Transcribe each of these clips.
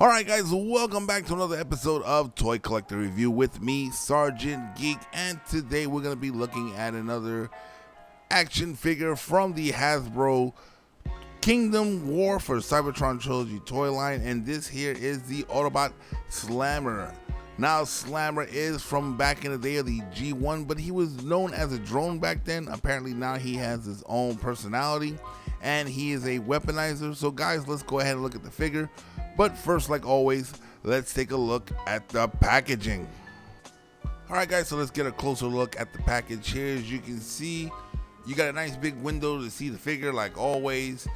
Alright guys, welcome back to another episode of Toy Collector Review with me, Sergeant Geek, and today we're going to be looking at another action figure from the Hasbro Kingdom War for Cybertron Trilogy toy line, and this here is the Autobot Slammer. Now Slammer is from back in the day of the G1, but he was known as a drone back then. Apparently now he has his own personality and he is a weaponizer. So guys, let's go ahead and look at the figure. But first, like always, let's take a look at the packaging. Alright guys, so let's get a closer look at the package here. As you can see, you got a nice big window to see the figure like always.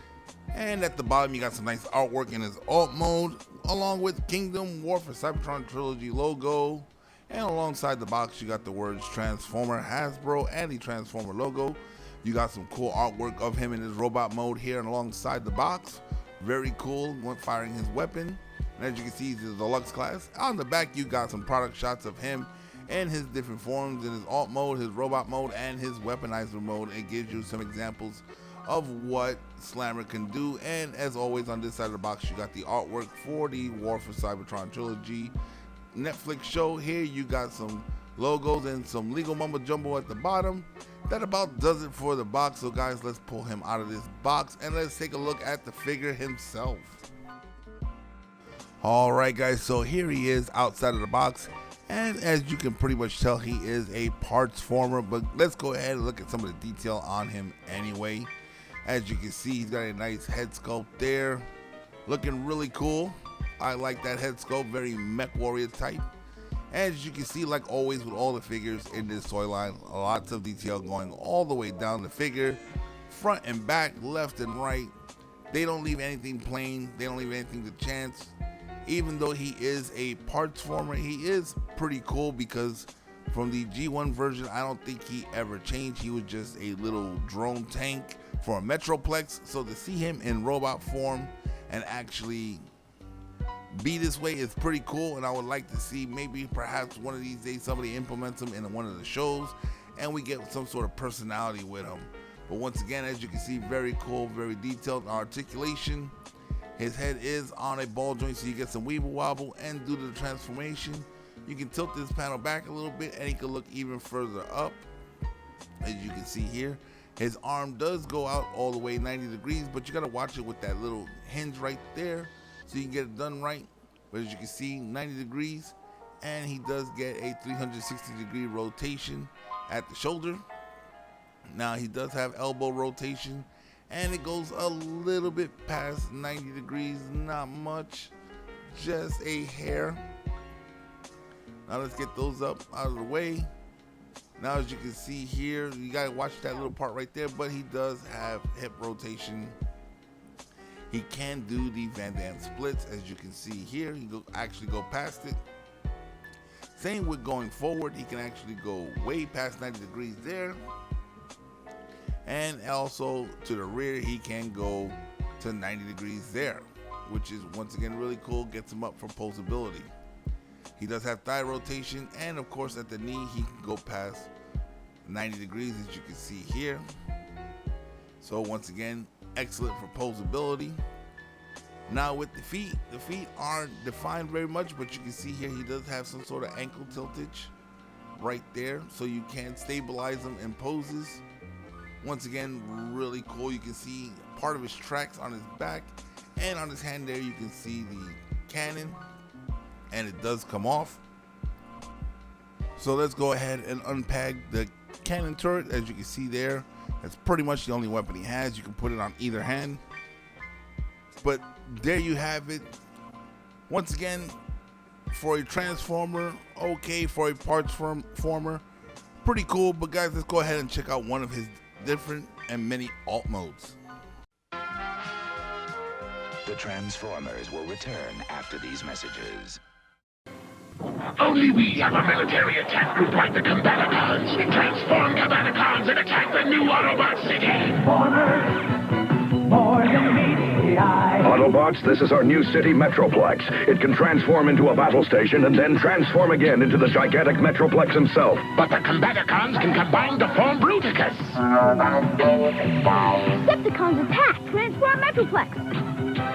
And at the bottom, you got some nice artwork in his alt mode, along with Kingdom War for Cybertron Trilogy logo. And alongside the box, you got the words Transformer Hasbro and the Transformer logo. You got some cool artwork of him in his robot mode here and alongside the box. Very cool, when firing his weapon. And as you can see, he's the deluxe class. On the back, you got some product shots of him and his different forms in his alt mode, his robot mode, and his weaponizer mode. It gives you some examples of what Slammer can do. And as always, on this side of the box, you got the artwork for the War for Cybertron Trilogy Netflix show. Here you got some logos and some legal mumbo jumbo at the bottom. That about does it for the box. So guys, let's pull him out of this box and let's take a look at the figure himself. All right guys, so here he is outside of the box, and as you can pretty much tell, he is a parts former. But let's go ahead and look at some of the detail on him anyway. As you can see, he's got a nice head sculpt there, looking really cool. I like that head sculpt, very mech warrior type. As you can see, like always with all the figures in this toy line, lots of detail going all the way down the figure, front and back, left and right. They don't leave anything plain, they don't leave anything to chance. Even though he is a parts former, he is pretty cool because from the G1 version, I don't think he ever changed. He was just a little drone tank for a Metroplex. So to see him in robot form and actually be this way is pretty cool, and I would like to see maybe perhaps one of these days somebody implements him in one of the shows and we get some sort of personality with him. But once again, as you can see, very cool, very detailed articulation. His head is on a ball joint, so you get some weeble wobble, and due to the transformation, you can tilt this panel back a little bit and he can look even further up. As you can see here, his arm does go out all the way 90 degrees, but you got to watch it with that little hinge right there so you can get it done right. But as you can see, 90 degrees, and he does get a 360 degree rotation at the shoulder. Now he does have elbow rotation, and it goes a little bit past 90 degrees, not much, just a hair. Now let's get those up out of the way. Now as you can see here, you gotta watch that little part right there, but he does have hip rotation. He can do the Van Damme splits, as you can see here. He can actually go past it. Same with going forward, he can actually go way past 90 degrees there. And also to the rear, he can go to 90 degrees there, which is once again really cool, gets him up for posability. He does have thigh rotation, and of course at the knee, he can go past 90 degrees, as you can see here. So once again, excellent for posability. Now with the feet aren't defined very much, but you can see here he does have some sort of ankle tiltage right there, so you can stabilize them in poses. Once again, really cool. You can see part of his tracks on his back, and on his hand there you can see the cannon, and it does come off. So let's go ahead and unpack the cannon turret. As you can see there, that's pretty much the only weapon he has. You can put it on either hand. But there you have it. Once again, for a Transformer, okay. For a parts former, pretty cool. But guys, let's go ahead and check out one of his different and many alt modes. The Transformers will return after these messages. Only we have a military attack group like the Combaticons. Transform Combaticons and attack the new Autobot city! For the media. Autobots, this is our new city, Metroplex. It can transform into a battle station and then transform again into the gigantic Metroplex himself. But the Combaticons can combine to form Bruticus. Decepticons attack! Transform Metroplex!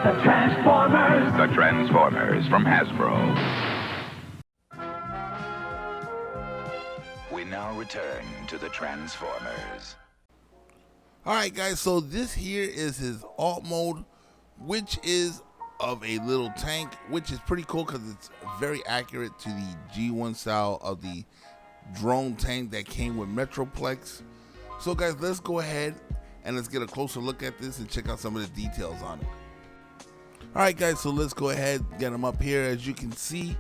The Transformers! The Transformers from Hasbro. We now return to the Transformers. Alright guys, so this here is his alt mode, which is of a little tank, which is pretty cool because it's very accurate to the G1 style of the drone tank that came with Metroplex. So guys, let's go ahead and let's get a closer look at this and check out some of the details on it. Alright guys, so let's go ahead and get them up here. As you can see,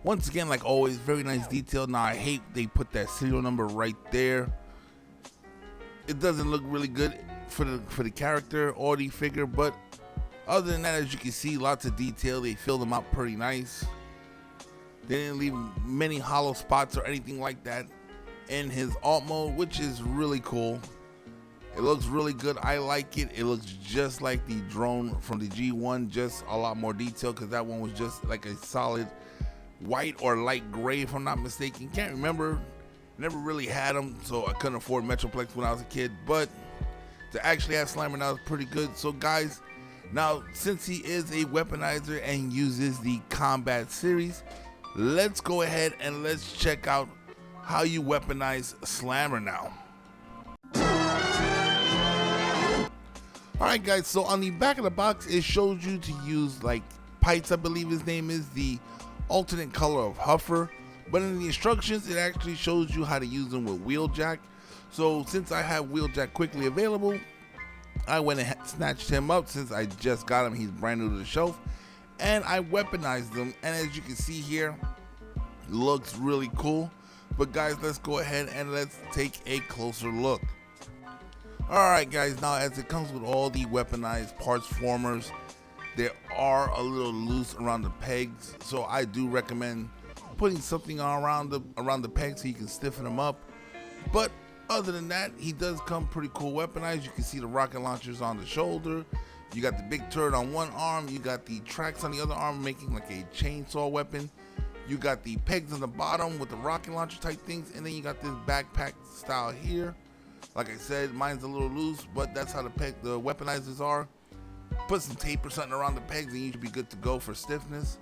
once again, like always, very nice detail. Now I hate they put that serial number right there. It doesn't look really good for the character or the figure, but other than that, as you can see, lots of detail. They filled them out pretty nice. They didn't leave many hollow spots or anything like that in his alt mode, which is really cool. It looks really good. I like it. It looks just like the drone from the G1, just a lot more detail because that one was just like a solid white or light gray, if I'm not mistaken. Can't remember. Never really had them, so I couldn't afford Metroplex when I was a kid, but to actually have Slammer now is pretty good. So guys, now since he is a weaponizer and uses the combat series, let's go ahead and let's check out how you weaponize Slammer now. Alright guys, so on the back of the box it shows you to use like Pites, I believe his name is, the alternate color of Huffer. But in the instructions, it actually shows you how to use them with Wheeljack. So since I have Wheeljack quickly available, I went and snatched him up since I just got him. He's brand new to the shelf. And I weaponized him. And as you can see here, looks really cool. But guys, let's go ahead and let's take a closer look. Alright guys, now as it comes with all the weaponized parts formers, they are a little loose around the pegs. So I do recommend putting something around the pegs so you can stiffen them up. But other than that, he does come pretty cool weaponized. You can see the rocket launchers on the shoulder. You got the big turret on one arm. You got the tracks on the other arm, making like a chainsaw weapon. You got the pegs on the bottom with the rocket launcher type things, and then you got this backpack style here. Like I said, mine's a little loose, but that's how the weaponizers are. Put some tape or something around the pegs and you should be good to go for stiffness.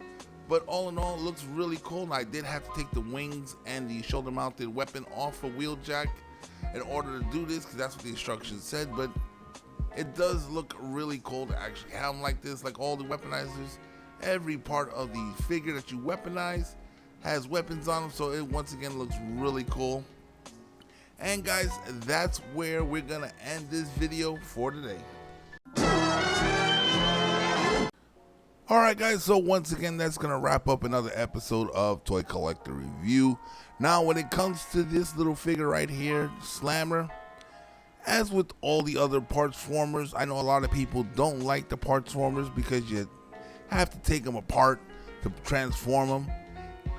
But all in all, it looks really cool. And I did have to take the wings and the shoulder mounted weapon off of Wheeljack in order to do this, because that's what the instructions said. But it does look really cool to actually have them like this. Like all the weaponizers, every part of the figure that you weaponize has weapons on them, so it once again looks really cool. And guys, that's where we're gonna end this video for today. Alright guys, so once again, that's going to wrap up another episode of Toy Collector Review. Now when it comes to this little figure right here, Slammer, as with all the other parts formers, I know a lot of people don't like the parts formers because you have to take them apart to transform them.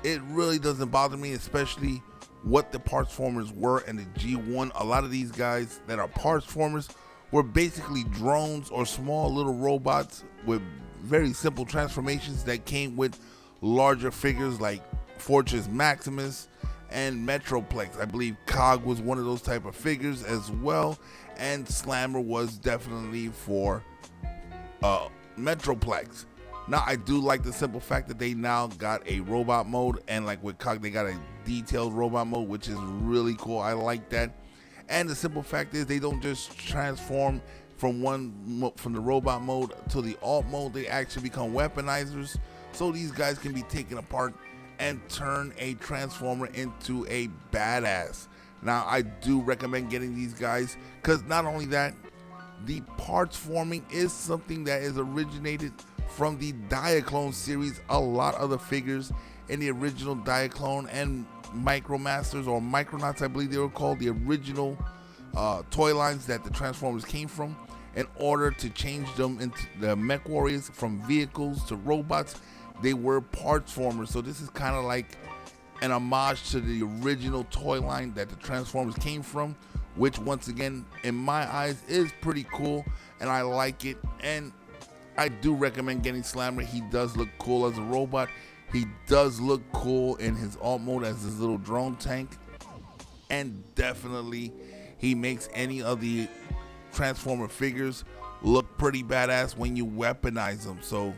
It really doesn't bother me, especially what the parts formers were in the G1. A lot of these guys that are parts formers were basically drones or small little robots with very simple transformations that came with larger figures like Fortress Maximus and Metroplex. I believe Cog was one of those type of figures as well, and Slammer was definitely for Metroplex. Now I do like the simple fact that they now got a robot mode, and like with Cog they got a detailed robot mode, which is really cool. I like that. And the simple fact is they don't just transform from the robot mode to the alt mode. They actually become weaponizers, so these guys can be taken apart and turn a transformer into a badass. Now I do recommend getting these guys because not only that, the parts forming is something that is originated from the Diaclone series. A lot of the figures in the original Diaclone and Micromasters, or Micronauts I believe they were called, the original toy lines that the Transformers came from, in order to change them into the Mech Warriors from vehicles to robots, they were parts formers. So this is kind of like an homage to the original toy line that the Transformers came from, which once again in my eyes is pretty cool and I like it. And I do recommend getting Slammer. He does look cool as a robot. He does look cool in his alt mode as his little drone tank, and definitely he makes any of the Transformer figures look pretty badass when you weaponize them. So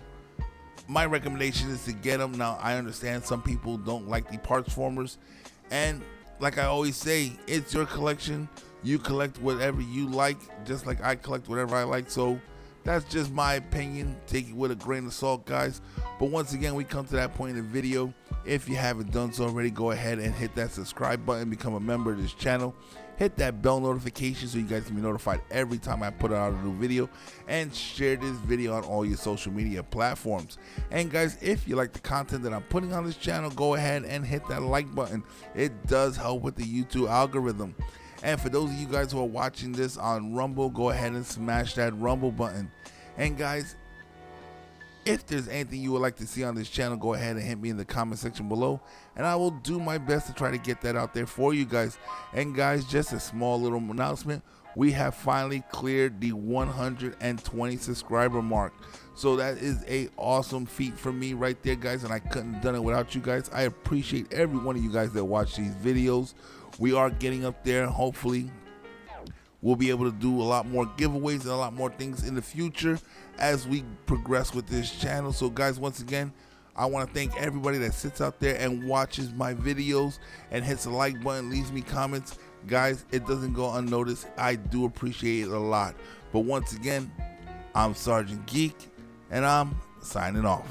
my recommendation is to get them. Now, I understand some people don't like the parts formers, and like I always say, it's your collection. You collect whatever you like, just like I collect whatever I like. So that's just my opinion. Take it with a grain of salt, guys. But once again, we come to that point in the video. If you haven't done so already, go ahead and hit that subscribe button, become a member of this channel. Hit that bell notification so you guys can be notified every time I put out a new video, and share this video on all your social media platforms. And guys, if you like the content that I'm putting on this channel, go ahead and hit that like button. It does help with the YouTube algorithm. And for those of you guys who are watching this on Rumble, go ahead and smash that Rumble button. And guys, if there's anything you would like to see on this channel, go ahead and hit me in the comment section below, and I will do my best to try to get that out there for you guys. And guys, just a small little announcement. We have finally cleared the 120 subscriber mark. So that is a awesome feat for me right there, guys, and I couldn't have done it without you guys. I appreciate every one of you guys that watch these videos. We are getting up there, and hopefully we'll be able to do a lot more giveaways and a lot more things in the future as we progress with this channel. So guys, once again, I want to thank everybody that sits out there and watches my videos and hits the like button, leaves me comments. Guys, it doesn't go unnoticed. I do appreciate it a lot. But once again, I'm Sergeant Geek, and I'm signing off.